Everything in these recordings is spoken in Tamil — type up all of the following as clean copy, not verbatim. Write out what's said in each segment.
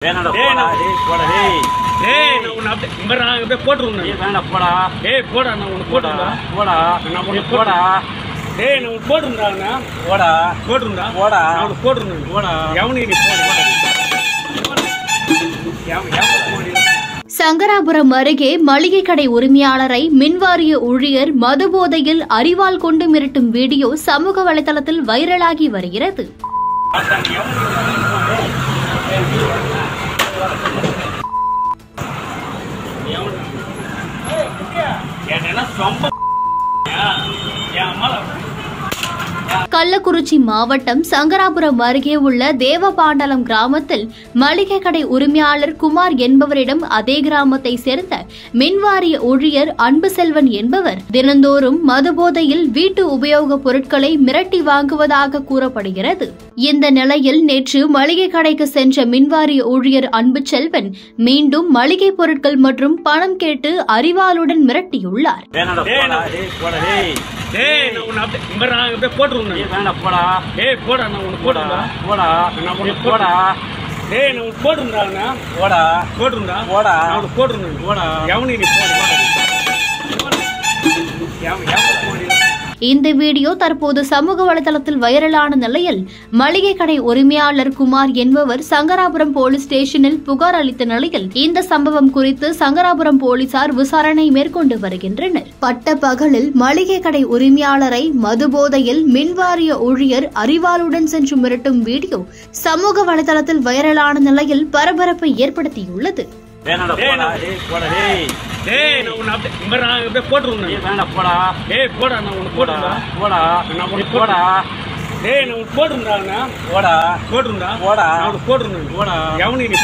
வேணாடா போடா நான் உன்னை அப்படியே போட்டுருந்தேன். வேணாடா போடா போடா நான் உனக்கு போட்டுருந்தா போடா நான் உனக்கு போடா நான் உனக்கு போட்டுருந்தாங்க போடா போட்டுருந்தா போடா நான் உனக்கு போட்டுருந்தேன் போடா எவனுக்கு நீ போட சங்கராபுரம் அருகே மளிகை கடை உரிமையாளரை மின்வாரிய ஊழியர் மதுபோதையில் அரிவாள் கொண்டு மிரட்டும் வீடியோ சமூக வலைதளத்தில் வைரலாகி வருகிறது. கள்ளக்குறிச்சி மாவட்டம் சங்கராபுரம் அருகே உள்ள தேவபாண்டலம் கிராமத்தில் மளிகை கடை உரிமையாளர் குமார் என்பவரிடம் அதே கிராமத்தை சேர்ந்த மின்வாரிய ஊழியர் அன்புசெல்வன் என்பவர் தினந்தோறும் மதுபோதையில் வீட்டு உபயோகப் பொருட்களை மிரட்டி வாங்குவதாக கூறப்படுகிறது. இந்த நிலையில் நேற்று மளிகை கடைக்கு சென்ற மின்வாரிய ஊழியர் அன்புசெல்வன் மீண்டும் மளிகை பொருட்கள் மற்றும் பணம் கேட்டு அரிவாளுடன் மிரட்டியுள்ளார். போட்டுருந்தேன். போடா போடா நான் உனக்கு போட்டுருந்தா போடா நான் உனக்கு போடா நான் உனக்கு போட்டுருந்தாங்க போடா போட்டுருந்தா போடா நான் உனக்கு போட்டுருந்தேன் போடா எவனுக்கு நீ போட இந்த வீடியோ தற்போது சமூக வலைதளத்தில் வைரலான நிலையில் மளிகை கடை உரிமையாளர் குமார் என்பவர் சங்கராபுரம் போலீஸ் ஸ்டேஷனில் புகார் அளித்த நிலையில் இந்த சம்பவம் குறித்து சங்கராபுரம் போலீசார் விசாரணை மேற்கொண்டு வருகின்றனர். பட்ட பகலில் மளிகை கடை உரிமையாளரை மதுபோதையில் மின்வாரிய ஊழியர் அரிவாளுடன் சென்று மிரட்டும் வீடியோ சமூக வலைதளத்தில் வைரலான நிலையில் பரபரப்பை ஏற்படுத்தியுள்ளது. போட்டுருந்தேன். போடா போடா நான் உனக்கு போட்டுருந்தா போடா நான் உனக்கு போடா நான் உனக்கு போட்டுருந்தாங்க போடா போட்டுருந்தா போடா நான் உனக்கு போட்டுருந்தேன் போடா எவனுக்கு நீ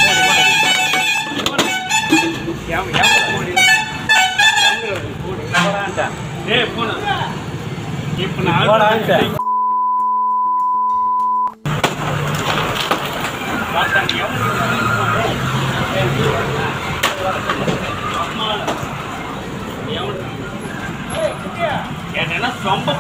போன இப்ப நான் என்ன ரொம்ப